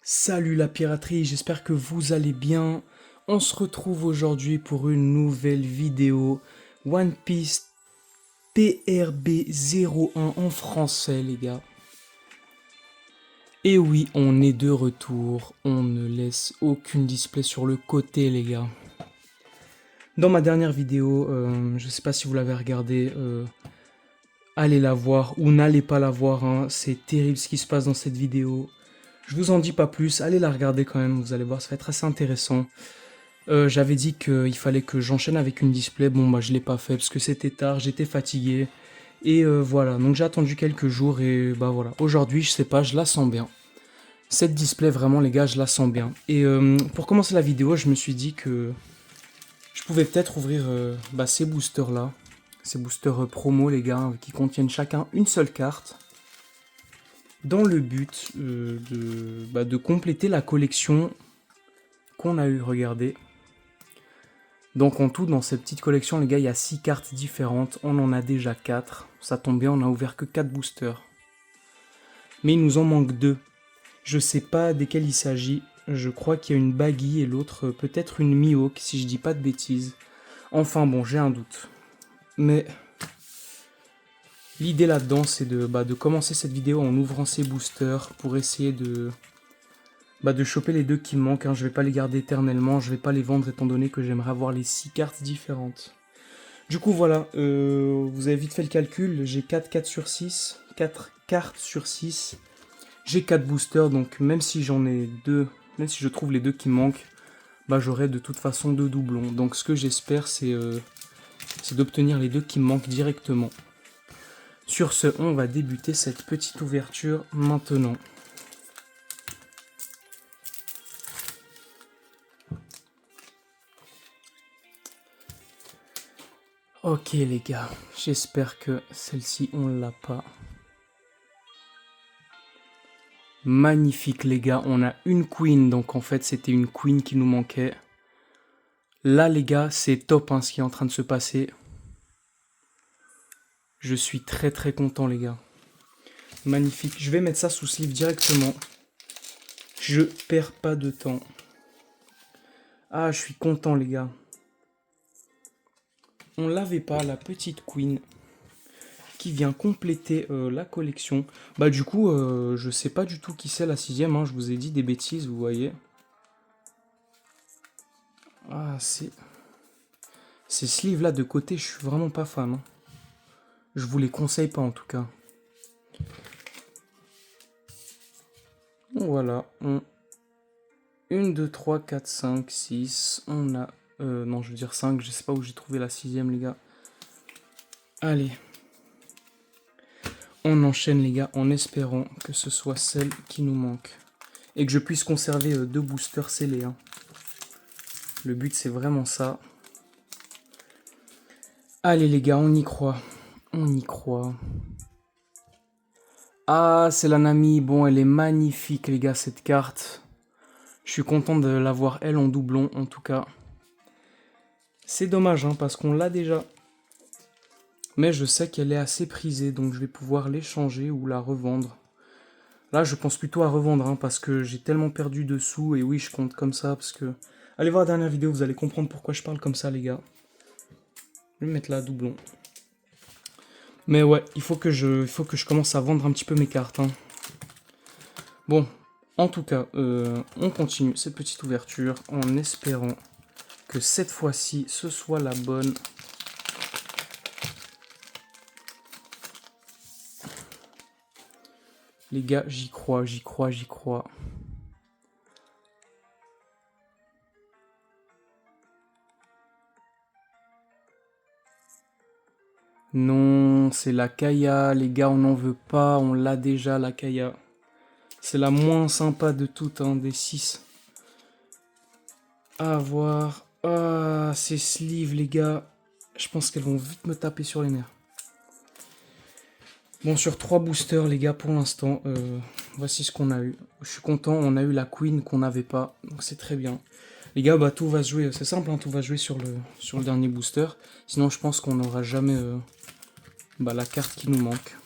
Salut la piraterie, j'espère que vous allez bien. On se retrouve aujourd'hui pour une nouvelle vidéo One Piece TRB01 en français les gars. Et oui, on est de retour, on ne laisse aucune display sur le côté les gars. Dans ma dernière vidéo, je sais pas si vous l'avez regardé, allez la voir ou n'allez pas la voir, hein. C'est terrible ce qui se passe dans cette vidéo. Je vous en dis pas plus, allez la regarder quand même, vous allez voir, ça va être assez intéressant. J'avais dit qu'il fallait que j'enchaîne avec une display, bon bah je l'ai pas fait parce que c'était tard, j'étais fatigué. Et voilà, donc j'ai attendu quelques jours et bah voilà. Aujourd'hui, je sais pas, je la sens bien. Cette display, vraiment les gars, je la sens bien. Et pour commencer la vidéo, je me suis dit que je pouvais peut-être ouvrir ces boosters là. Ces boosters promo les gars, qui contiennent chacun une seule carte. Dans le but de compléter la collection qu'on a eu, regardez. Donc en tout, dans cette petite collection, les gars, il y a 6 cartes différentes. On en a déjà 4. Ça tombe bien, on a ouvert que 4 boosters. Mais il nous en manque 2. Je sais pas desquels il s'agit. Je crois qu'il y a une Baggy et l'autre peut-être une Mihawk, si je dis pas de bêtises. Enfin bon, j'ai un doute. Mais l'idée là-dedans, c'est de commencer cette vidéo en ouvrant ces boosters pour essayer de choper les 2 qui me manquent, hein. Je vais pas les garder éternellement, je vais pas les vendre étant donné que j'aimerais avoir les 6 cartes différentes. Du coup voilà, vous avez vite fait le calcul, j'ai 4 sur 6, 4 cartes sur 6, j'ai 4 boosters, donc même si j'en ai 2, même si je trouve les 2 qui me manquent, bah j'aurai de toute façon 2 doublons. Donc ce que j'espère c'est d'obtenir les 2 qui me manquent directement. Sur ce, on va débuter cette petite ouverture maintenant. Ok les gars, j'espère que celle-ci on l'a pas. Magnifique les gars, on a une queen, donc en fait c'était une queen qui nous manquait. Là les gars, c'est top hein, ce qui est en train de se passer. Je suis très très content les gars. Magnifique, je vais mettre ça sous sleeve directement. Je perds pas de temps. Ah, je suis content les gars. On l'avait pas, la petite queen qui vient compléter la collection. Bah du coup, je sais pas du tout qui c'est la 6ème, hein, je vous ai dit des bêtises, vous voyez. Ah, ces sleeves là de côté, je suis vraiment pas fan. Hein. Je vous les conseille pas en tout cas. Voilà. 1, 2, 3, 4, 5, 6. On a... non, je veux dire 5. Je sais pas où j'ai trouvé la 6ème, les gars. Allez. On enchaîne, les gars, en espérant que ce soit celle qui nous manque. Et que je puisse conserver 2 boosters scellés. Hein. Le but, c'est vraiment ça. Allez, les gars, on y croit. On y croit. Ah, c'est la Nami. Bon, elle est magnifique, les gars, cette carte. Je suis content de l'avoir, elle, en doublon, en tout cas. C'est dommage, hein, parce qu'on l'a déjà. Mais je sais qu'elle est assez prisée, donc je vais pouvoir l'échanger ou la revendre. Là, je pense plutôt à revendre, hein, parce que j'ai tellement perdu de sous, et oui, je compte comme ça, parce que... Allez voir la dernière vidéo, vous allez comprendre pourquoi je parle comme ça, les gars. Je vais mettre là, doublon. Mais ouais, il faut que je commence à vendre un petit peu mes cartes. Hein. Bon, en tout cas, on continue cette petite ouverture en espérant que cette fois-ci, ce soit la bonne. Les gars, j'y crois, j'y crois, j'y crois. Non, c'est la Kaya, les gars, on n'en veut pas, on l'a déjà, la Kaya. C'est la moins sympa de toutes, hein, des 6. À voir. Ah, ces sleeves, les gars. Je pense qu'elles vont vite me taper sur les nerfs. Bon, sur 3 boosters, les gars, pour l'instant, voici ce qu'on a eu. Je suis content, on a eu la Queen qu'on n'avait pas, donc c'est très bien. Les gars, bah tout va se jouer, c'est simple, hein, tout va se jouer sur le dernier booster. Sinon, je pense qu'on n'aura jamais la carte qui nous manque.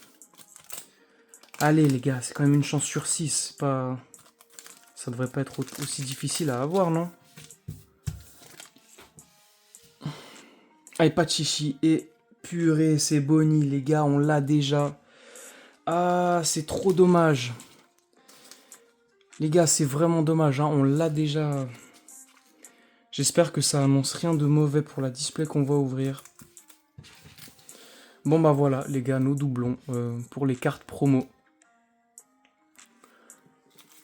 Allez, les gars, c'est quand même une chance sur 6, Ça devrait pas être aussi difficile à avoir, non? Allez, pas de chichi. Et purée, c'est Bonnie, les gars, on l'a déjà. Ah, c'est trop dommage. Les gars, c'est vraiment dommage, hein, on l'a déjà. J'espère que ça annonce rien de mauvais pour la display qu'on va ouvrir. Bon bah voilà, les gars, nos doublons pour les cartes promo.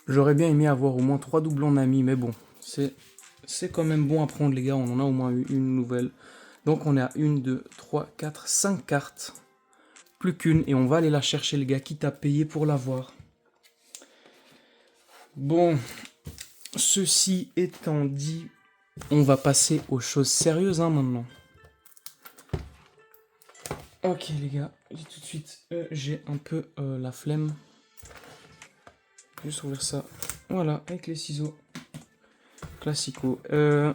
J'aurais bien aimé avoir au moins 3 doublons d'amis, mais bon, c'est quand même bon à prendre, les gars. On en a au moins eu une nouvelle. Donc on est à 1, 2, 3, 4, 5 cartes. Plus qu'une, et on va aller la chercher, les gars, quitte à payer pour l'avoir. Bon, ceci étant dit, on va passer aux choses sérieuses, hein, maintenant. Ok, les gars, tout de suite, j'ai un peu la flemme. Juste ouvrir ça. Voilà, avec les ciseaux. Classico. Je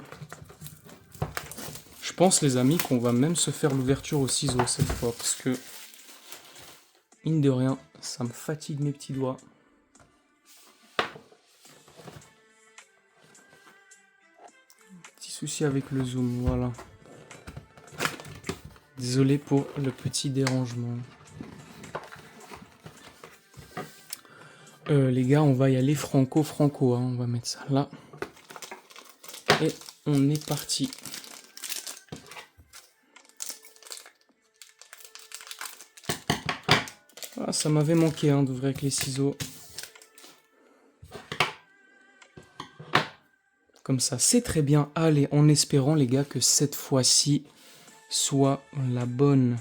pense, les amis, qu'on va même se faire l'ouverture aux ciseaux cette fois. Parce que, mine de rien, ça me fatigue mes petits doigts. Petit souci avec le zoom, voilà. Désolé pour le petit dérangement. Les gars, on va y aller franco, hein. On va mettre ça là. Et on est parti. Ah, ça m'avait manqué, hein, d'ouvrir avec les ciseaux. Comme ça, c'est très bien. Allez, en espérant, les gars, que cette fois-ci soit la bonne.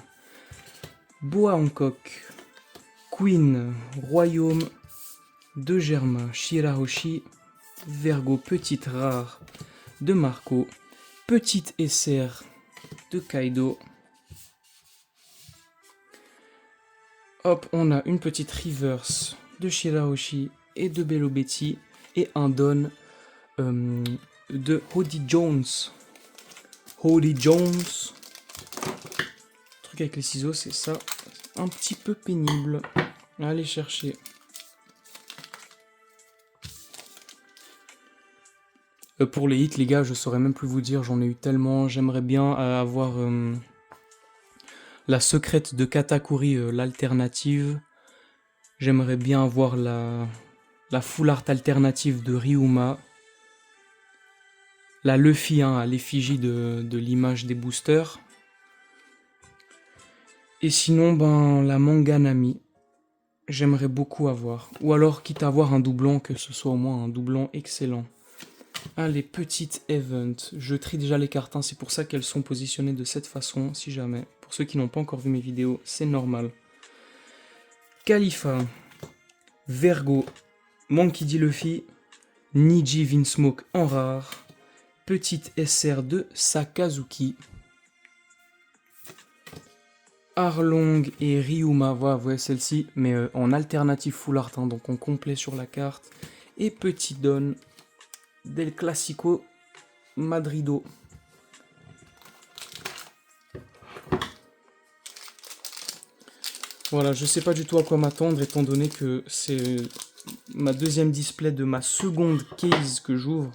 Bois Hancock, Queen, Royaume de Germain, Shirahoshi, Vergo, Petite Rare de Marco, Petite SR de Kaido. Hop, on a une petite reverse de Shirahoshi et de Bello Betty et un don de Hody Jones. Hody Jones. Le truc avec les ciseaux, c'est ça. Un petit peu pénible. Allez chercher. Pour les hits, les gars, je saurais même plus vous dire. J'en ai eu tellement. J'aimerais bien avoir la secrète de Katakuri, l'alternative. J'aimerais bien avoir la full art alternative de Ryuma. La Luffy, hein, à l'effigie de l'image des boosters. Et sinon, ben, la manga Nami. J'aimerais beaucoup avoir. Ou alors, quitte à avoir un doublon, que ce soit au moins un doublon excellent. Allez, petite event. Je trie déjà les cartes, hein, c'est pour ça qu'elles sont positionnées de cette façon, si jamais. Pour ceux qui n'ont pas encore vu mes vidéos, c'est normal. Khalifa, Vergo, Monkey D. Luffy, Niji Vinsmoke en rare, petite SR de Sakazuki, Arlong et Ryuma, voilà, vous voyez celle-ci, mais en alternative full art, hein, donc en complet sur la carte, et petit don del Classico Madrido. Voilà, je sais pas du tout à quoi m'attendre, étant donné que c'est ma deuxième display de ma seconde case que j'ouvre.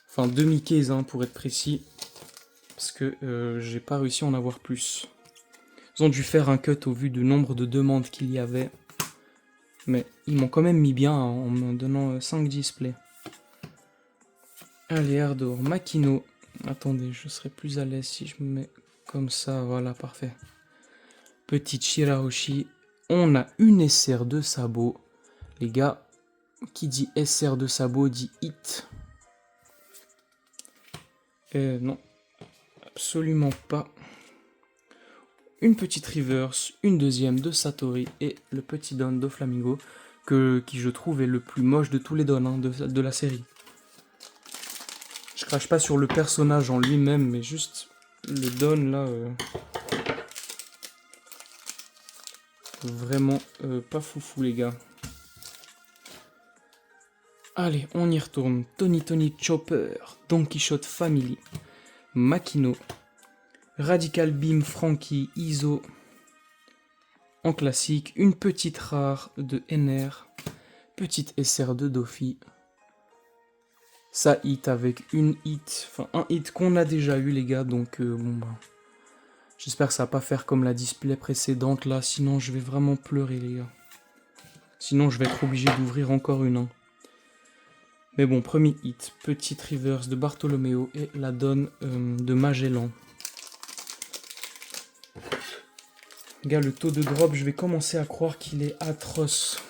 Enfin, demi-case, hein, pour être précis. Parce que j'ai pas réussi à en avoir plus. Ils ont dû faire un cut au vu du nombre de demandes qu'il y avait. Mais ils m'ont quand même mis bien, hein, en me donnant 5 displays. Allez, Ardor, Makino. Attendez, je serai plus à l'aise si je me mets comme ça. Voilà, parfait. Petite Shirahoshi. On a une SR de sabot. Les gars, qui dit SR de sabot dit hit. Non, absolument pas. Une petite reverse, une deuxième de Satori et le petit don de Flamingo qui je trouve est le plus moche de tous les dons, hein, de la série. Je crache pas sur le personnage en lui-même, mais juste le don là, vraiment pas foufou les gars. Allez, on y retourne. Tony Chopper, Don Quichotte Family, Makino, Radical Beam Frankie, Iso, en classique, une petite rare de NR, petite SR de Dofi, Ça hit avec un hit qu'on a déjà eu les gars, donc bon bah. J'espère que ça va pas faire comme la display précédente là, sinon je vais vraiment pleurer les gars. Sinon je vais être obligé d'ouvrir encore une. Hein. Mais bon, premier hit, petite reverse de Bartolomeo et la donne de Magellan. Gars, le taux de drop, je vais commencer à croire qu'il est atroce.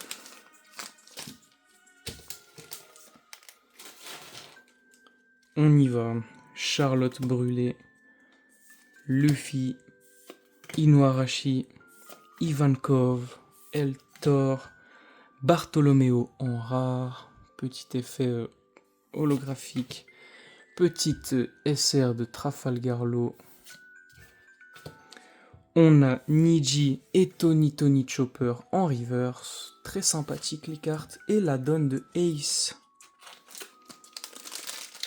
On y va. Charlotte brûlée. Luffy. Inuarashi. Ivankov. Eltor. Bartolomeo en rare. Petit effet holographique. Petite SR de Trafalgar Law. On a Niji et Tony Chopper en reverse. Très sympathique les cartes. Et la donne de Ace.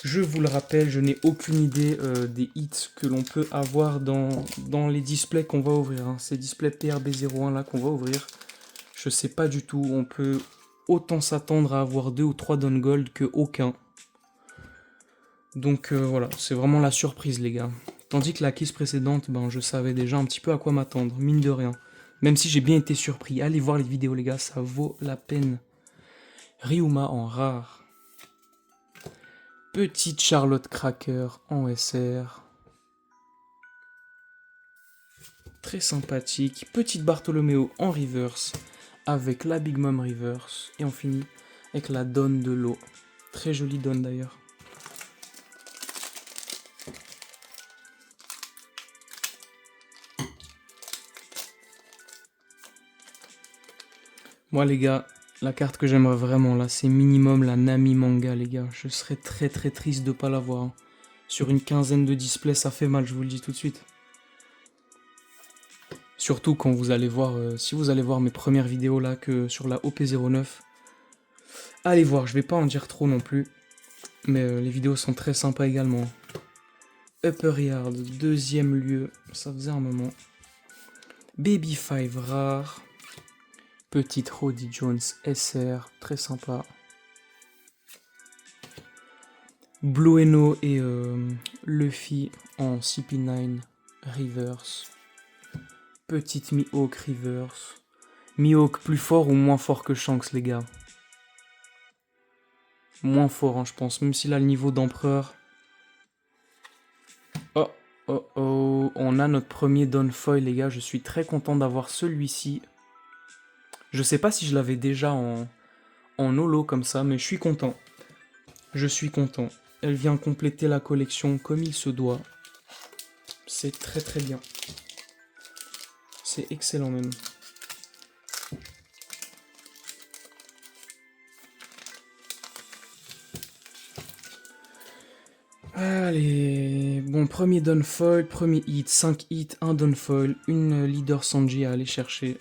Je vous le rappelle, je n'ai aucune idée des hits que l'on peut avoir dans les displays qu'on va ouvrir. Hein. Ces displays PRB01 là qu'on va ouvrir. Je sais pas du tout. On peut autant s'attendre à avoir 2 ou 3 Don Gold que aucun. Donc voilà, c'est vraiment la surprise les gars. Tandis que la kiss précédente, ben, je savais déjà un petit peu à quoi m'attendre, mine de rien. Même si j'ai bien été surpris. Allez voir les vidéos les gars, ça vaut la peine. Ryuma en rare. Petite Charlotte Cracker en SR. Très sympathique. Petite Bartolomeo en reverse. Avec la Big Mom reverse. Et on finit avec la donne de l'eau. Très jolie donne d'ailleurs. Moi les gars, la carte que j'aimerais vraiment là, c'est minimum la Nami Manga les gars. Je serais très triste de pas l'avoir. Hein. Sur une quinzaine de displays, ça fait mal, je vous le dis tout de suite. Surtout quand vous allez voir, si vous allez voir mes premières vidéos là que sur la OP09. Allez voir, je vais pas en dire trop non plus. Mais les vidéos sont très sympas également. Upper Yard, deuxième lieu, ça faisait un moment. Baby 5 rare. Petite Roddy Jones SR, très sympa. Blueno et Luffy en CP9 reverse. Petite Mihawk reverse. Mihawk plus fort ou moins fort que Shanks les gars? Moins fort hein, je pense, même s'il a le niveau d'empereur. Oh, oh, oh, on a notre premier Downfoil les gars, je suis très content d'avoir celui-ci. Je sais pas si je l'avais déjà en holo comme ça, mais je suis content. Je suis content. Elle vient compléter la collection comme il se doit. C'est très bien. C'est excellent même. Allez, bon, premier Downfoil, premier hit, 5 hits, un Downfoil, une leader Sanji à aller chercher.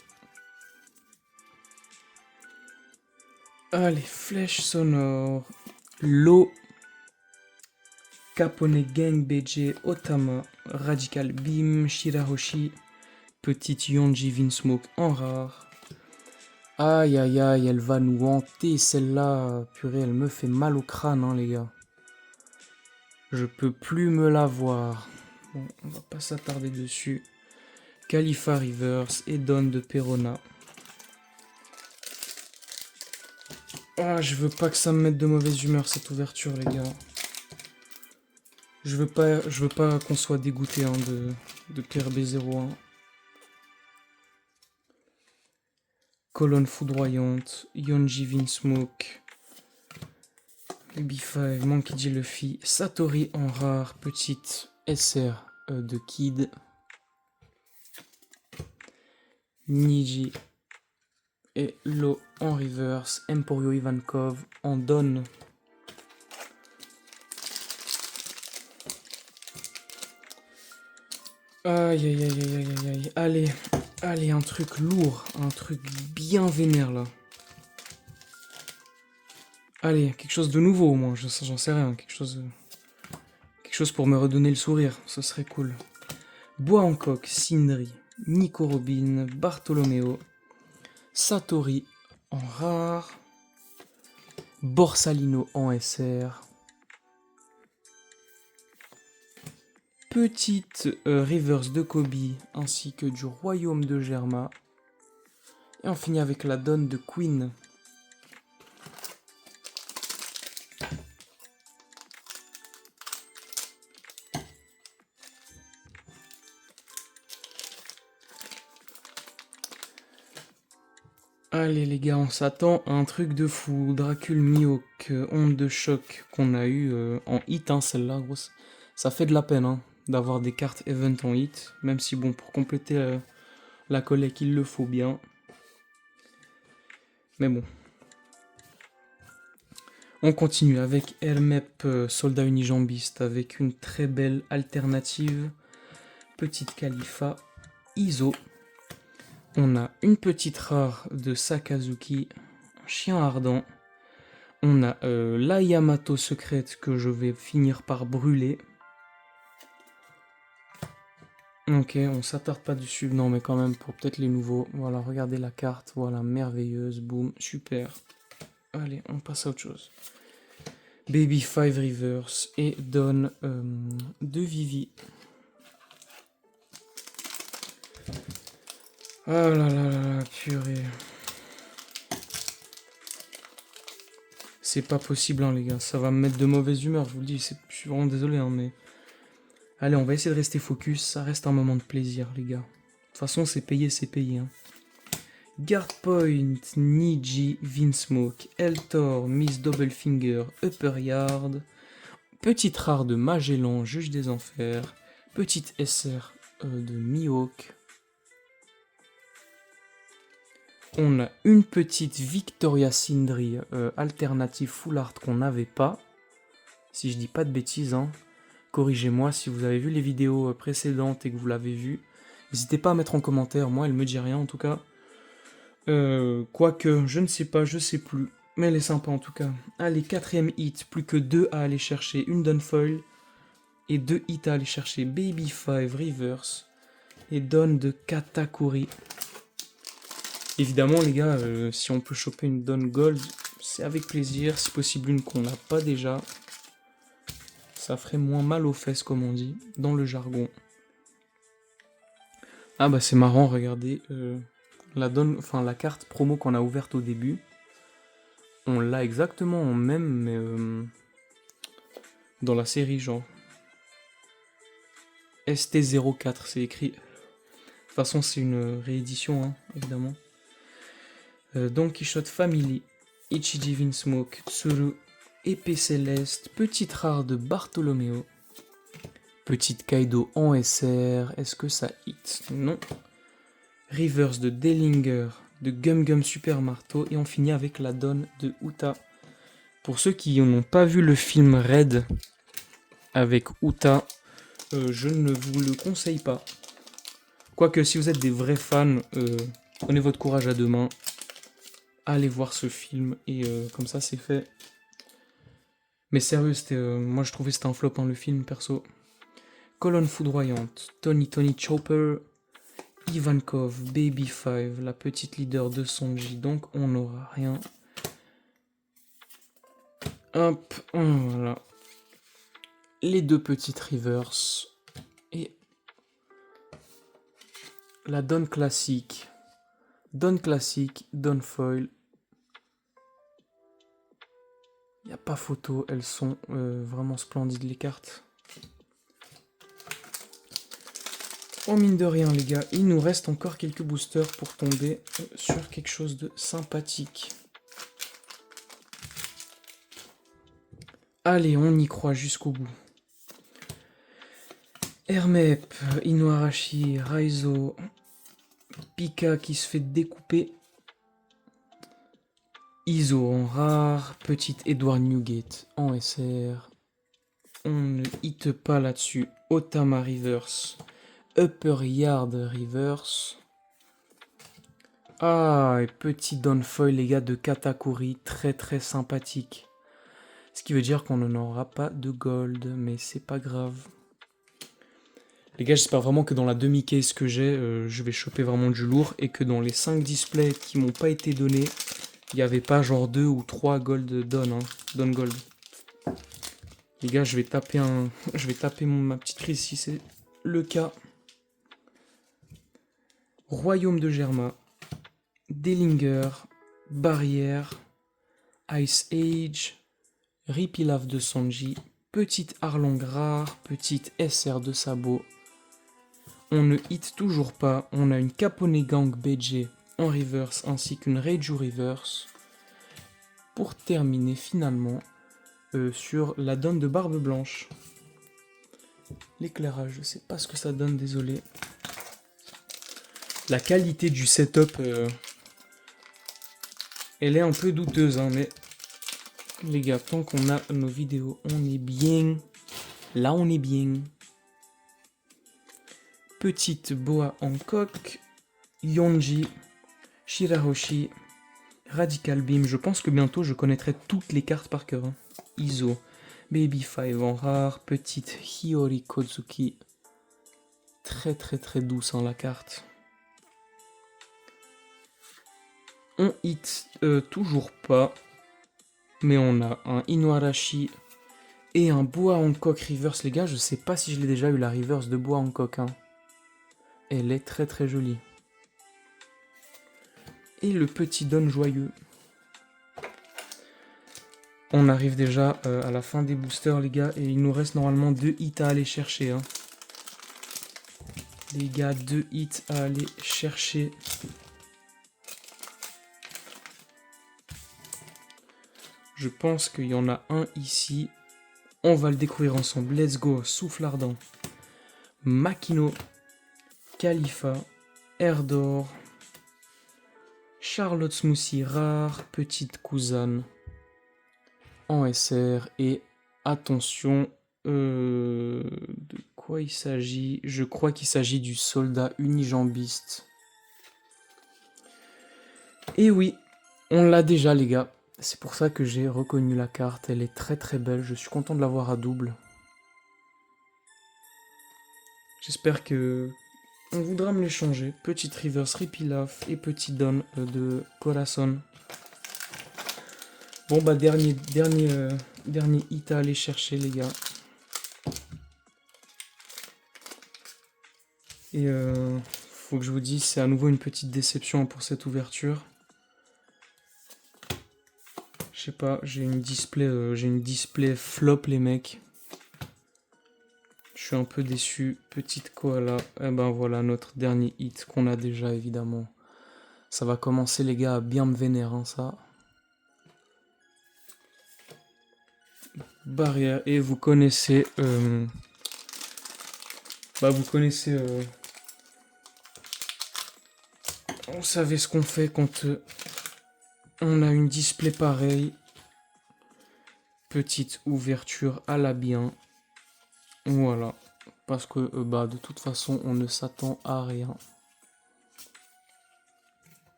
Allez, flèche sonore, Lo, Capone Gang BJ, Otama, Radical Beam, Shirahoshi, petite Yonji Vinsmoke en rare. Aïe aïe aïe, elle va nous hanter celle-là, purée, elle me fait mal au crâne hein les gars. Je peux plus me la voir. Bon, on va pas s'attarder dessus. Khalifa Reverse et Donne de Perona. Ah, je veux pas que ça me mette de mauvaise humeur cette ouverture, les gars. Je veux pas qu'on soit dégoûté hein, de PRB01. Colonne foudroyante, Yonji Vinsmoke, B5, Monkey D. Luffy, Satori en rare, petite SR de Kid, Niji et Lo en reverse, Emporio Ivankov en donne. Aïe aïe aïe aïe aïe aïe, allez, allez, un truc lourd, un truc bien vénère là. Allez, quelque chose de nouveau au moins, j'en sais rien, quelque chose pour me redonner le sourire, ce serait cool. Bois Hancock, Sindri, Nico Robin, Bartolomeo, Satori en rare, Borsalino en SR, petite reverse de Kobe ainsi que du royaume de Germa. Et on finit avec la donne de Queen. Allez les gars, on s'attend à un truc de fou. Dracul Mihawk, onde de choc qu'on a eu en hit, hein, celle-là, grosse. Ça fait de la peine hein, d'avoir des cartes event en hit, même si bon, pour compléter la collecte, il le faut bien. Mais bon. On continue avec Hermep Soldat Unijambiste, avec une très belle alternative. Petite Khalifa, ISO. On a une petite rare de Sakazuki, Chien Ardent. On a la Yamato secrète que je vais finir par brûler. Ok, on s'attarde pas dessus, non mais quand même pour peut-être les nouveaux. Voilà, regardez la carte, voilà, merveilleuse, boum, super. Allez, on passe à autre chose. Baby 5 Reverse et Donne de Vivi. Oh là là là là, purée. C'est pas possible, hein, les gars. Ça va me mettre de mauvaise humeur, je vous le dis. Je suis vraiment désolé, hein, mais... Allez, on va essayer de rester focus. Ça reste un moment de plaisir, les gars. De toute façon, c'est payé, c'est payé. Hein. Guard Point, Niji, Vinsmoke, Eltor, Miss Doublefinger, Upper Yard. Petite rare de Magellan, Juge des Enfers. Petite SR de Mihawk. On a une petite Victoria Sindri alternative full art qu'on n'avait pas. Si je dis pas de bêtises, hein. Corrigez-moi si vous avez vu les vidéos précédentes et que vous l'avez vu. N'hésitez pas à mettre en commentaire, moi elle me dit rien en tout cas. Quoique, je ne sais pas, je sais plus. Mais elle est sympa en tout cas. Allez, 4ème hit, plus que 2 à aller chercher. Une Dunfoil et 2 hits à aller chercher. Baby 5 Reverse et Donne de Katakuri. Évidemment les gars, si on peut choper une Donne Gold, c'est avec plaisir. Si possible une qu'on n'a pas déjà. Ça ferait moins mal aux fesses comme on dit, dans le jargon. Ah bah c'est marrant, regardez. La carte promo qu'on a ouverte au début. On l'a exactement en même, mais dans la série genre. ST04, c'est écrit. De toute façon c'est une réédition, hein, évidemment. Don Quichotte Family, Ichiji Vinsmoke, Tsuru, Épée Céleste, petite rare de Bartholoméo, petite Kaido en SR, est-ce que ça hit? Non. Reverse de Dellinger, de Gum Gum Super Marteau, et on finit avec la donne de Uta. Pour ceux qui n'ont pas vu le film Red avec Uta, je ne vous le conseille pas. Quoique si vous êtes des vrais fans, prenez votre courage à deux mains. Allez voir ce film et comme ça c'est fait. Mais sérieux, moi je trouvais que c'était un flop hein, le film perso. Colonne foudroyante, Tony Chopper, Ivankov, Baby 5, la petite leader de Sonji, donc on n'aura rien. Hop, voilà. Les deux petites reverse et la donne classique. Donne classique, donne foil. Il n'y a pas photo, elles sont vraiment splendides les cartes. Oh mine de rien les gars, il nous reste encore quelques boosters pour tomber sur quelque chose de sympathique. Allez, on y croit jusqu'au bout. Hermep, Inuarashi, Raizo, Pika qui se fait découper. Iso en rare, petite Edward Newgate en SR. On ne hit pas là-dessus. Otama Reverse, Upper Yard Reverse. Ah, et petit downfoil les gars de Katakuri, très très sympathique. Ce qui veut dire qu'on n'aura pas de gold, mais c'est pas grave. Les gars, j'espère vraiment que dans la demi-case que j'ai, je vais choper vraiment du lourd et que dans les 5 displays qui m'ont pas été donnés, il n'y avait pas genre 2 ou 3 gold don, hein, don gold. Les gars, je vais taper ma petite crise si c'est le cas. Royaume de Germa, Dellinger, Barrière, Ice Age, Ripilaf de Sanji, petite Arlong rare, petite SR de Sabot. On ne hit toujours pas, on a une Kaponegang BG en reverse ainsi qu'une Reiju reverse. Pour terminer finalement sur la donne de Barbe Blanche. L'éclairage, je sais pas ce que ça donne, désolé. La qualité du setup, elle est un peu douteuse, hein, mais les gars, tant qu'on a nos vidéos, on est bien. Là, on est bien. Petite boa en coque, Yonji, Shirahoshi, Radical Beam. Je pense que bientôt, je connaîtrai toutes les cartes par cœur. Hein. Iso, Baby 5 en rare, petite Hiyori Kozuki. Très très très douce hein, la carte. On hit toujours pas, mais on a un Inuarashi et un Boa Hancock reverse. Les gars, je sais pas si je l'ai déjà eu la reverse de Boa Hancock. Hein. Elle est très très jolie. Et le petit Don joyeux. On arrive déjà à la fin des boosters, les gars, et il nous reste normalement 2 hits à aller chercher. Hein. Les gars, 2 hits à aller chercher. Je pense qu'il y en a un ici. On va le découvrir ensemble. Let's go. Souffle ardent. Makino. Khalifa. Erdor. Charlotte Smoothie rare. Petite cousine. En SR. Et attention. De quoi il s'agit? Je crois qu'il s'agit du soldat unijambiste. Et oui. On l'a déjà, les gars. C'est pour ça que j'ai reconnu la carte. Elle est très très belle. Je suis content de l'avoir à double. J'espère que on voudra me l'échanger. Petite reverse Ripilaf et petit Don de Corazon. Bon bah dernier hit à aller chercher les gars. Et faut que je vous dise, c'est à nouveau une petite déception pour cette ouverture. Je sais pas, j'ai une display flop les mecs. Je suis un peu déçu. Petite koala. Et ben voilà notre dernier hit qu'on a déjà évidemment. Ça va commencer les gars à bien me vénérer hein, ça. Barrière et vous connaissez vous connaissez on savait ce qu'on fait quand on a une display pareille. Petite ouverture à la bien. Voilà. Parce que de toute façon on ne s'attend à rien.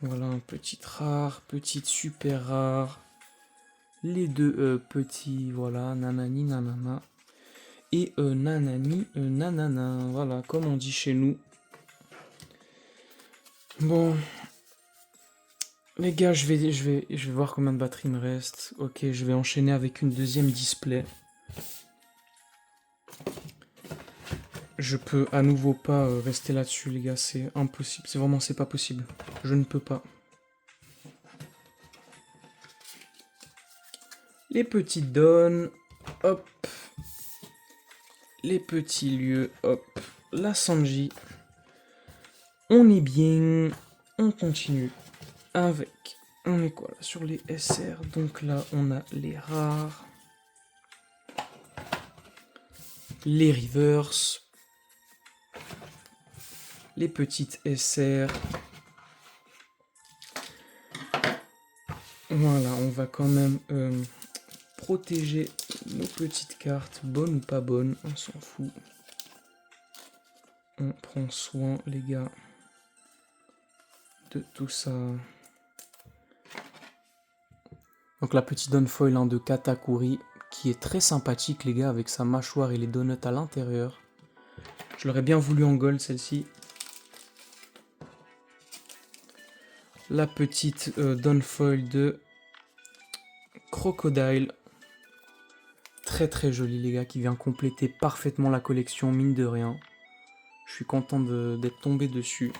Voilà un petit rare, petite super rare. Les deux petits, voilà, nanani nanana. Et nanani nanana. Voilà, comme on dit chez nous. Bon. Les gars, je vais voir combien de batterie me reste. Ok, je vais enchaîner avec une deuxième display. Je peux à nouveau pas rester là-dessus, les gars. C'est impossible. C'est pas possible. Je ne peux pas. Les petites donnes. Hop. Les petits lieux. Hop. La Sanji. On est bien. On continue. Avec. On est quoi là sur les SR. Donc là, on a les rares. Les reverse. Les petites SR. Voilà, on va quand même protéger nos petites cartes, bonnes ou pas bonnes, on s'en fout. On prend soin, les gars, de tout ça. Donc la petite Downfoil de Katakuri, qui est très sympathique, les gars, avec sa mâchoire et les donuts à l'intérieur. Je l'aurais bien voulu en gold, celle-ci. La petite Downfoil de Crocodile. très très joli les gars, qui vient compléter parfaitement la collection, mine de rien. Je suis content d'être tombé dessus.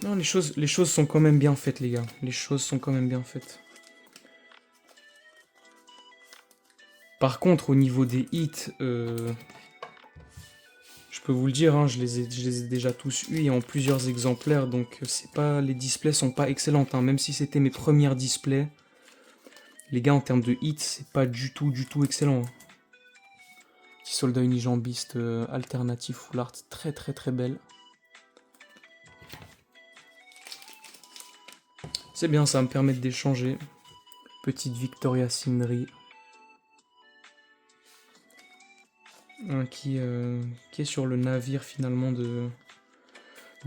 Non, les choses sont quand même bien faites les gars. Les choses sont quand même bien faites. Par contre, au niveau des hits, je peux vous le dire, hein, je les ai déjà tous eus et en plusieurs exemplaires, donc c'est pas, les displays sont pas excellents, hein, même si c'était mes premières displays. Les gars, en termes de hits, c'est pas du tout excellent. Hein. Petit soldat unijambiste alternatif full art, très très très belle. C'est bien, ça va me permettre d'échanger. Petite Victoria Sindri. Qui est sur le navire finalement de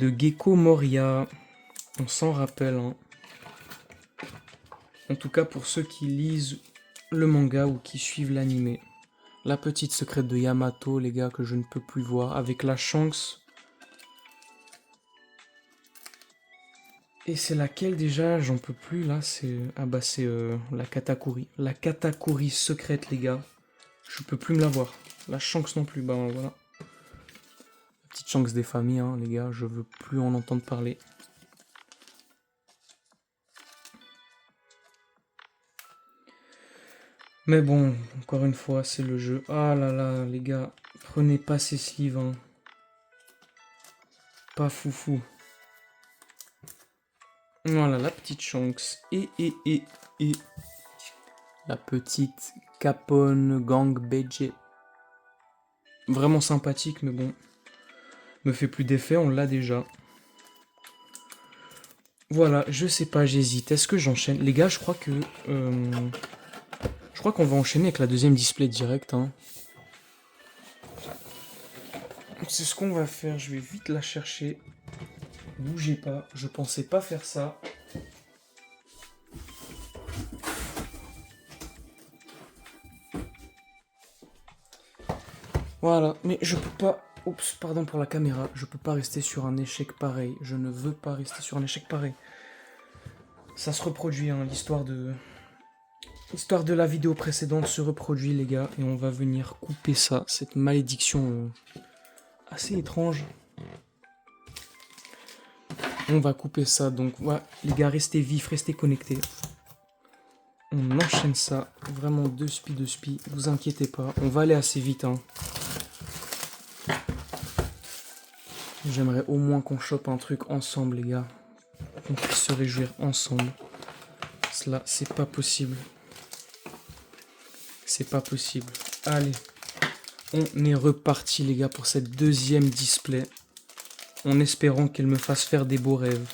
Gecko Moria. On s'en rappelle. Hein. En tout cas pour ceux qui lisent le manga ou qui suivent l'anime. La petite secrète de Yamato, les gars, que je ne peux plus voir. Avec la Shanks. Et c'est laquelle déjà? J'en peux plus là. C'est la Katakuri. La Katakuri secrète, les gars. Je peux plus me la voir. La Shanks non plus. Bah voilà. La petite Shanks des familles, hein, les gars. Je veux plus en entendre parler. Mais bon, encore une fois, c'est le jeu. Ah là là, les gars. Prenez pas ces sleeves. Hein. Pas foufou. Voilà, la petite Shanks. Et la petite Capone Gang BG. Vraiment sympathique, mais bon. Me fait plus d'effet, on l'a déjà. Voilà, je sais pas, j'hésite. Est-ce que j'enchaîne? Les gars, je crois que... je crois qu'on va enchaîner avec la deuxième display direct. Hein. C'est ce qu'on va faire. Je vais vite la chercher. Bougez pas. Je pensais pas faire ça. Voilà, mais je peux pas... Oups, pardon pour la caméra. Je peux pas rester sur un échec pareil. Je ne veux pas rester sur un échec pareil. Ça se reproduit, hein, l'histoire de la vidéo précédente se reproduit, les gars. Et on va venir couper ça, cette malédiction assez étrange. On va couper ça, donc voilà, les gars, restez vifs, restez connectés. On enchaîne ça, vraiment de spi, vous inquiétez pas, on va aller assez vite. Hein. J'aimerais au moins qu'on chope un truc ensemble, les gars. Qu'on puisse se réjouir ensemble. Cela, c'est pas possible. C'est pas possible. Allez, on est reparti, les gars, pour cette deuxième display. En espérant qu'elle me fasse faire des beaux rêves.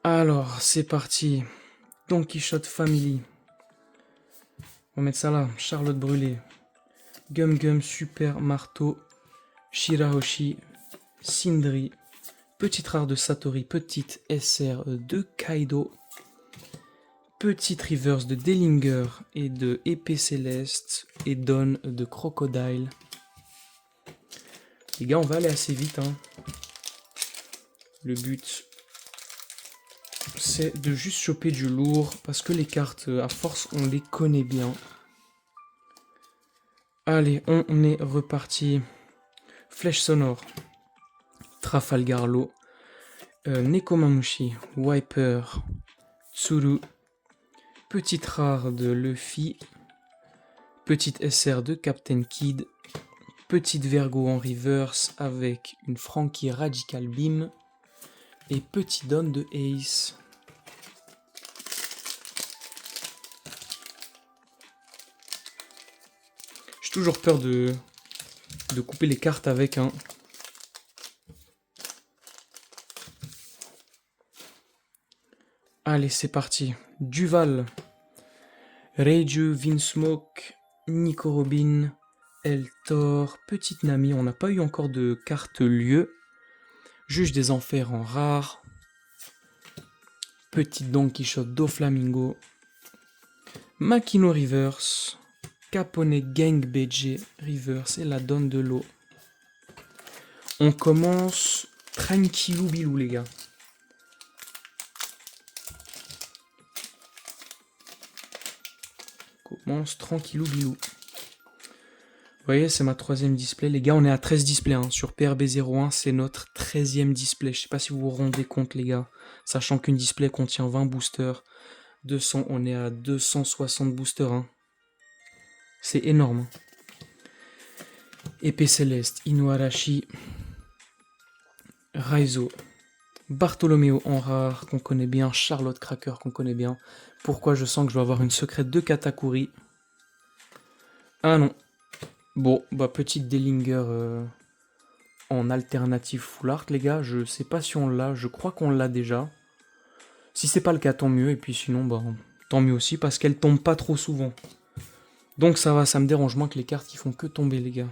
Alors, c'est parti. Don Quichotte Family. On va mettre ça là. Charlotte Brûlée. Gum Gum Super Marteau. Shirahoshi. Sindri. Petite rare de Satori. Petite SR de Kaido. Petite reverse de Dellinger et de Épée Céleste. Et Don de Crocodile. Les gars, on va aller assez vite. Hein. Le but, c'est de juste choper du lourd. Parce que les cartes, à force, on les connaît bien. Allez, on est reparti. Flèche sonore. Trafalgar Law. Nekomamushi. Wiper. Tsuru. Petite rare de Luffy. Petite SR de Captain Kid. Petite Vergo en reverse avec une Frankie Radical Beam. Et petit Don de Ace. J'ai toujours peur de couper les cartes avec un... Allez, c'est parti. Duval. Reiju, Vinsmoke, Nico Robin, Eltor, Petite Nami. On n'a pas eu encore de carte lieu. Juge des enfers en rare. Petite Don Quichotte Doflamingo. Makino Reverse. Capone Gang BG Reverse et la donne de l'eau. On commence tranquillou bilou, les gars. commence tranquillou bilou. Vous voyez, c'est ma 3e display. Les gars, on est à 13 displays. Hein. Sur PRB01, c'est notre 13e display. Je sais pas si vous vous rendez compte, les gars. Sachant qu'une display contient 20 boosters. 200, on est à 260 boosters. Hein. C'est énorme. Épée Céleste, Inuarashi, Raizo, Bartholoméo en rare, qu'on connaît bien, Charlotte Cracker, qu'on connaît bien. Pourquoi je sens que je vais avoir une secrète de Katakuri? Ah non. Bon, bah petite Dellinger en alternative full art, les gars. Je sais pas si on l'a, je crois qu'on l'a déjà. Si c'est pas le cas, tant mieux. Et puis sinon, bah tant mieux aussi, parce qu'elle tombe pas trop souvent. Donc ça va, ça me dérange moins que les cartes qui font que tomber, les gars.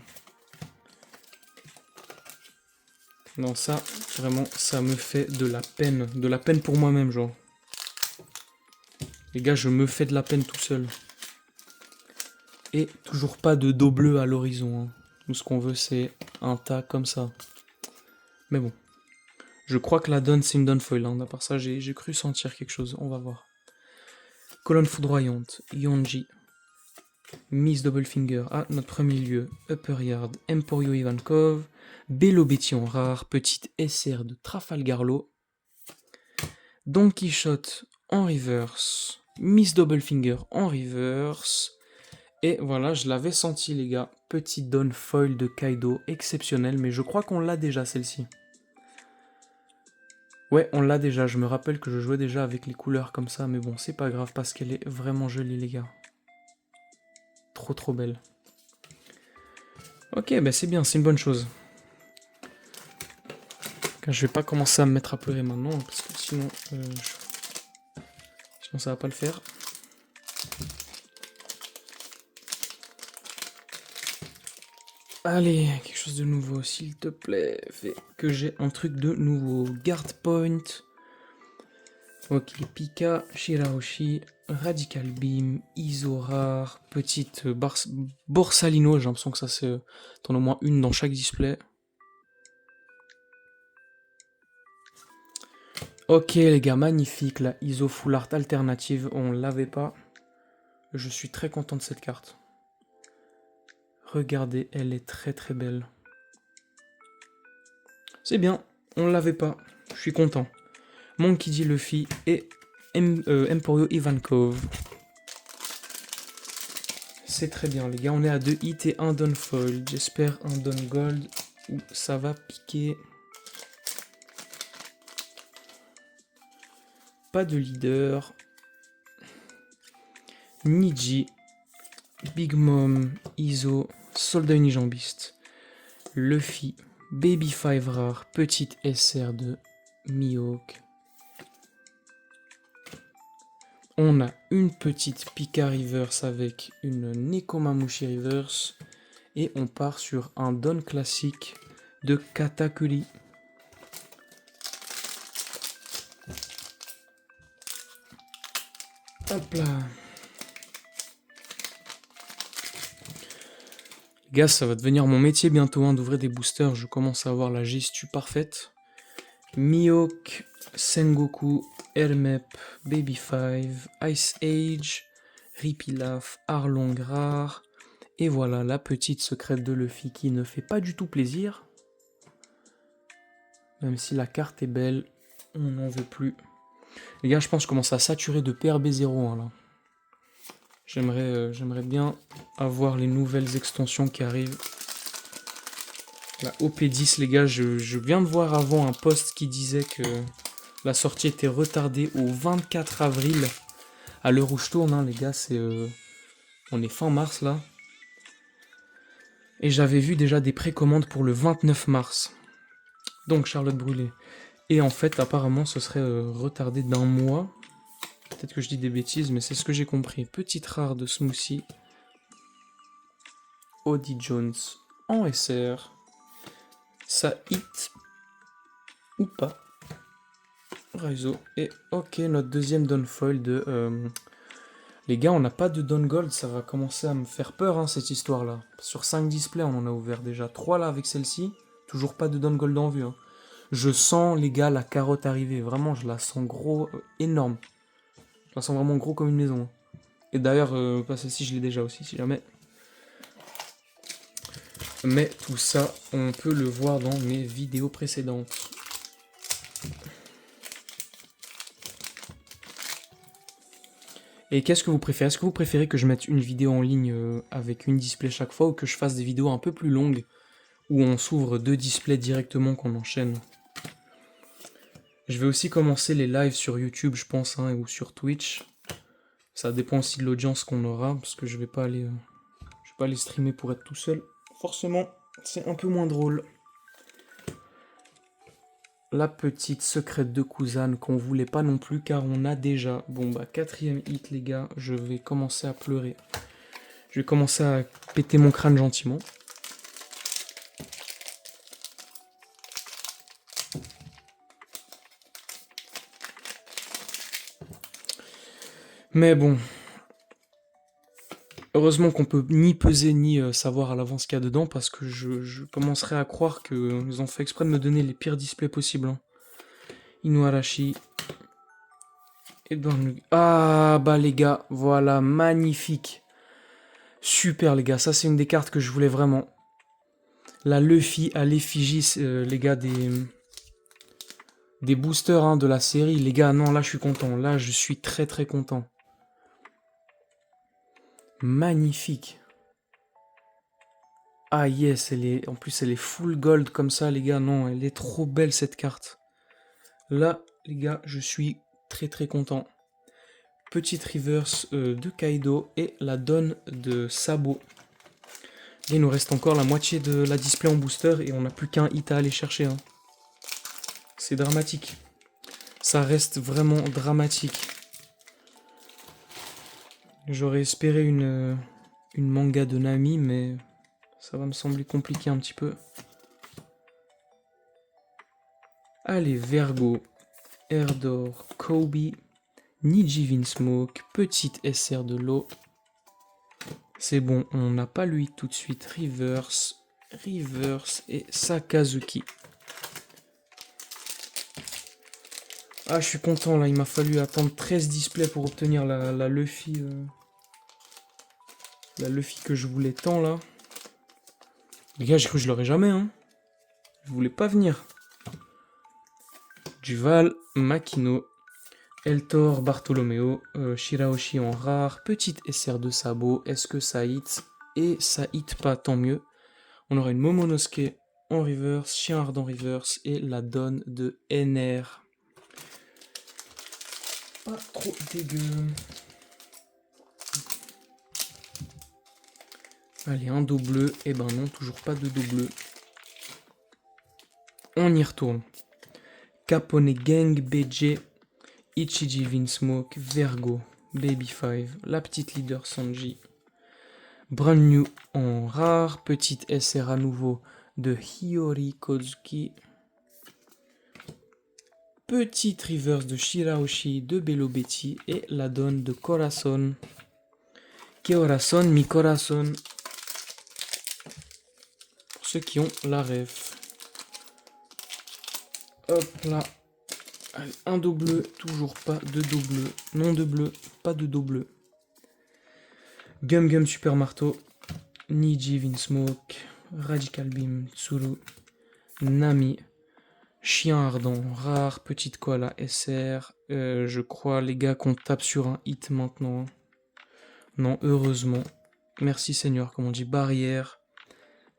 Non, ça, vraiment, ça me fait de la peine. De la peine pour moi-même, genre. Les gars, je me fais de la peine tout seul. Et toujours pas de dos bleu à l'horizon. Hein. Nous, ce qu'on veut, c'est un tas comme ça. Mais bon. Je crois que la donne, c'est une donne foil. Hein. À part ça, j'ai cru sentir quelque chose. On va voir. Colonne foudroyante. Yonji. Miss Doublefinger à notre premier lieu. Upper Yard. Emporio Ivankov. Bello Betty en rare. Petite SR de Trafalgarlo. Don Quichotte en reverse. Miss Doublefinger en reverse. Et voilà, je l'avais senti, les gars. Petite donne foil de Kaido, exceptionnelle, mais je crois qu'on l'a déjà, celle-ci. Ouais, on l'a déjà. Je me rappelle que je jouais déjà avec les couleurs comme ça, mais bon, c'est pas grave parce qu'elle est vraiment jolie, les gars. Trop, trop belle. Ok, bah c'est bien, c'est une bonne chose. Je vais pas commencer à me mettre à pleurer maintenant, parce que sinon ça va pas le faire. Allez, quelque chose de nouveau, s'il te plaît. Fais que j'ai un truc de nouveau. Guard Point. Ok, Pika, Shirahoshi, Radical Beam, Isorar, petite Borsalino. J'ai l'impression que ça c'est t'en as au moins une dans chaque display. Ok les gars, magnifique. La Iso Full Art alternative, on l'avait pas. Je suis très content de cette carte. Regardez, elle est très très belle. C'est bien, on l'avait pas. Je suis content. Monkey D. Luffy et Emporio Ivankov. C'est très bien, les gars. On est à 2 hits et un Don Foil. J'espère un Don Gold où ça va piquer. Pas de leader. Niji. Big Mom. Iso. Soldat unijambiste. Luffy. Baby 5 rare. Petite SR de Mihawk. On a une petite Pika reverse avec une Nekomamushi reverse. Et on part sur un Don classique de Katakuri. Hop là. Les gars, ça va devenir mon métier bientôt hein, d'ouvrir des boosters. Je commence à avoir la gestu parfaite. Mihawk, Sengoku, Hermep, Baby 5, Ice Age, Ripilaf, Arlong rare. Et voilà la petite secrète de Luffy qui ne fait pas du tout plaisir. Même si la carte est belle, on n'en veut plus. Les gars, je pense que je commence à saturer de PRB01 là. J'aimerais bien avoir les nouvelles extensions qui arrivent. La OP10, les gars, je viens de voir avant un post qui disait que la sortie était retardée au 24 avril. À l'heure où je tourne, hein, les gars, on est fin mars là. Et j'avais vu déjà des précommandes pour le 29 mars. Donc Charlotte Brûlée. Et en fait, apparemment, ce serait retardé d'1 mois. Peut-être que je dis des bêtises, mais c'est ce que j'ai compris. Petite rare de Smoothie. Audie Jones en SR. Ça hit ou pas. Raizo. Et ok, notre deuxième downfoil de... Les gars, on n'a pas de down gold, ça va commencer à me faire peur, hein, cette histoire-là. Sur 5 displays, on en a ouvert déjà 3 là avec celle-ci. Toujours pas de down gold en vue. Hein. Je sens, les gars, la carotte arriver. Vraiment, je la sens gros, énorme. Je la sens vraiment gros comme une maison. Hein. Et d'ailleurs, pas celle-ci, je l'ai déjà aussi, si jamais. Mais tout ça, on peut le voir dans mes vidéos précédentes. Et qu'est-ce que vous préférez? Est-ce que vous préférez que je mette une vidéo en ligne avec une display chaque fois, ou que je fasse des vidéos un peu plus longues où on s'ouvre 2 displays directement, qu'on enchaîne? Je vais aussi commencer les lives sur YouTube, je pense, hein, ou sur Twitch. Ça dépend aussi de l'audience qu'on aura, parce que je vais pas aller streamer pour être tout seul. Forcément, c'est un peu moins drôle. La petite secrète de Kuzan qu'on voulait pas non plus, car on a déjà. Bon bah 4ème hit les gars, je vais commencer à pleurer. Je vais commencer à péter mon crâne gentiment. Mais bon, heureusement qu'on peut ni peser ni savoir à l'avance ce qu'il y a dedans, parce que je commencerai à croire qu'ils ont fait exprès de me donner les pires displays possibles. Hein. Inuarashi. Et ben, ah bah les gars, voilà, magnifique. Super les gars, ça c'est une des cartes que je voulais vraiment. La Luffy à l'effigie, les gars, des boosters hein, de la série. Les gars, non, là je suis content. Là je suis très très content. Magnifique. Ah yes, en plus elle est full gold comme ça les gars. Non, elle est trop belle cette carte. Là les gars, je suis très très content. Petite reverse de Kaido et la donne de Sabo. Il nous reste encore la moitié de la display en booster et on n'a plus qu'un hit à aller chercher. Hein. C'est dramatique. Ça reste vraiment dramatique. J'aurais espéré une manga de Nami, mais ça va me sembler compliqué un petit peu. Allez, Vergo, Erdor, Kobe, Niji Vinsmoke, petite SR de l'eau. C'est bon, on n'a pas le hit tout de suite. Reverse et Sakazuki. Ah, je suis content là, il m'a fallu attendre 13 displays pour obtenir la Luffy. La Luffy que je voulais tant là. Les gars, j'ai cru que je l'aurais jamais, hein. Je voulais pas venir. Duval, Makino, Eltor, Bartolomeo, Shirahoshi en rare, petite SR de Sabo, est-ce que ça hit? Et ça hit pas, tant mieux. On aura une Momonosuke en reverse, Chien Ardent reverse et la donne de NR. Pas trop dégueu. Allez, un dos bleu. Eh ben non, toujours pas de dos bleu. On y retourne. Capone Gang, BJ, Ichiji Vinsmoke, Vergo, Baby 5, la petite leader Sanji. Brand new en rare, petite SR à nouveau de Hiyori Kozuki. Petite reverse de Shirahoshi de Bello Betty et la donne de Corazon. Corazon, mi corazon. Pour ceux qui ont la ref. Hop là. Allez, un dos bleu, toujours pas de dos bleu. Non de bleu, pas de dos bleu. Gum Gum Super Marteau. Niji Vinsmoke. Radical Beam Tsuru. Nami. Chien Ardent, rare, petite koala SR. Je crois, les gars, qu'on tape sur un hit maintenant. Non, heureusement. Merci Seigneur, comme on dit, barrière.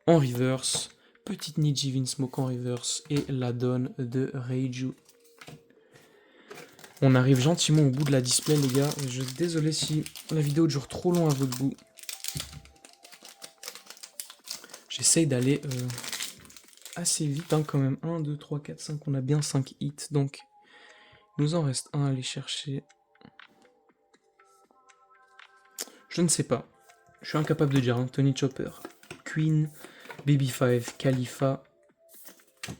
En reverse. Petite Niji Vinsmoke en reverse. Et la donne de Reiju. On arrive gentiment au bout de la display, les gars. Désolé si la vidéo dure trop long à votre goût. J'essaye d'aller assez vite, hein, quand même. 1, 2, 3, 4, 5. On a bien 5 hits, donc il nous en reste un à aller chercher. Je ne sais pas. Je suis incapable de dire. Hein. Tony Chopper, Queen, Baby 5, Khalifa,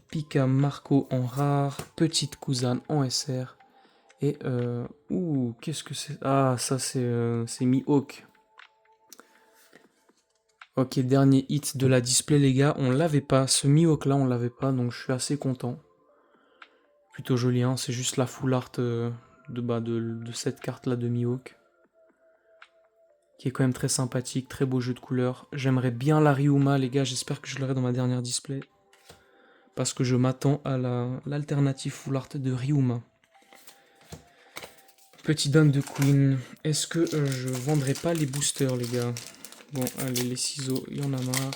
Pika Marco en rare, Petite Kuzan en SR. Et ouh, qu'est-ce que c'est? Ah, ça c'est Mihawk. Ok, dernier hit de la display, les gars. On l'avait pas. Ce Mihawk là, on l'avait pas, donc je suis assez content. Plutôt joli, hein. C'est juste la full art de cette carte là de Mihawk. qui est quand même très sympathique, très beau jeu de couleurs. J'aimerais bien la Ryuma, les gars, j'espère que je l'aurai dans ma dernière display. Parce que je m'attends à l'alternative full art de Ryuma. Petit don de Queen. Est-ce que je vendrai pas les boosters, les gars? Bon, allez, les ciseaux, il y en a marre.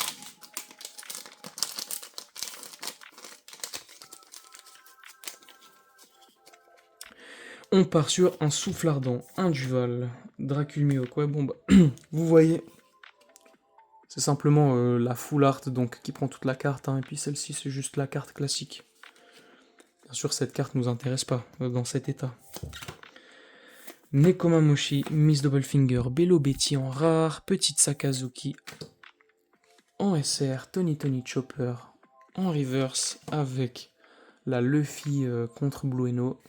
On part sur un souffle ardent, un duval, Draculmioc. Ouais, bon, bah, vous voyez, c'est simplement la full art donc qui prend toute la carte, hein, et puis celle-ci, c'est juste la carte classique. Bien sûr, cette carte nous intéresse pas dans cet état. Nekomamushi, Miss Doublefinger, Bello Betty en rare, Petite Sakazuki en SR, Tony Chopper en reverse avec la Luffy contre Blueno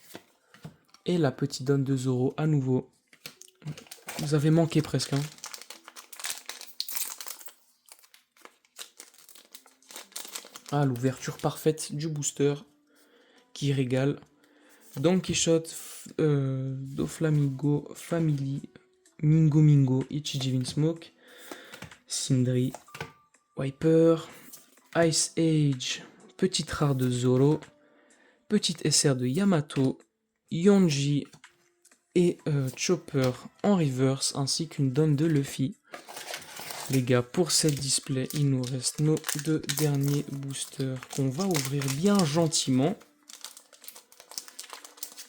et la petite donne de Zoro à nouveau. Vous avez manqué presque, hein. Ah, l'ouverture parfaite du booster qui régale. Don Quichotte, Doflamingo, Family, Mingo, Ichiji Smoke, Sindri, Wiper, Ice Age, petite rare de Zoro, petite SR de Yamato, Yonji et Chopper en reverse, ainsi qu'une donne de Luffy. Les gars, pour cette display, il nous reste nos deux derniers boosters qu'on va ouvrir bien gentiment.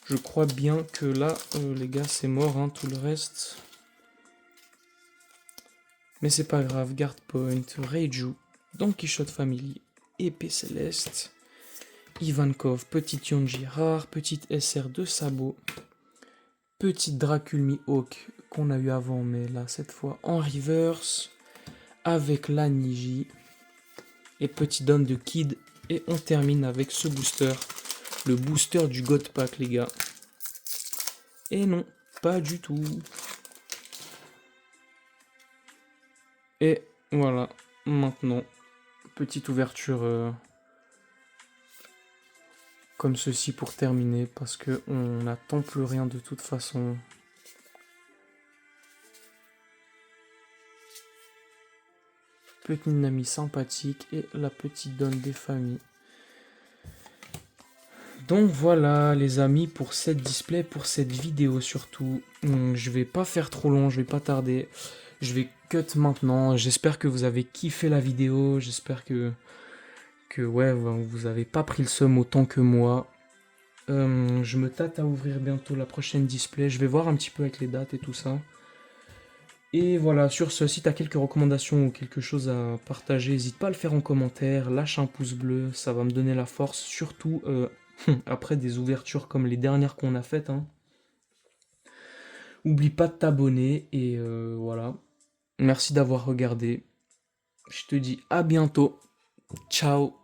Je crois bien que là, les gars, c'est mort, hein, tout le reste. Mais c'est pas grave, Guard Point, Reiju, Don Quichotte Family, Épée Céleste, Ivankov, petite Yonji rare, petite SR de Sabot, petite Draculmi Hawk qu'on a eu avant, mais là, cette fois, en reverse, avec la Niji, et petit don de Kid, et on termine avec ce booster, le booster du God Pack, les gars. Et non, pas du tout. Et voilà, maintenant, petite ouverture comme ceci pour terminer, parce que on n'attend plus rien de toute façon. Petite Nami sympathique et la petite donne des familles. Donc voilà les amis pour cette display, pour cette vidéo surtout. Je vais pas faire trop long, je vais pas tarder. Je vais cut maintenant. J'espère que vous avez kiffé la vidéo. J'espère que ouais, vous avez pas pris le seum autant que moi. Je me tâte à ouvrir bientôt la prochaine display. Je vais voir un petit peu avec les dates et tout ça. Et voilà, sur ce, si tu as quelques recommandations ou quelque chose à partager, n'hésite pas à le faire en commentaire. Lâche un pouce bleu, ça va me donner la force. Surtout après des ouvertures comme les dernières qu'on a faites, hein. Oublie pas de t'abonner et voilà. Merci d'avoir regardé. Je te dis à bientôt. Ciao.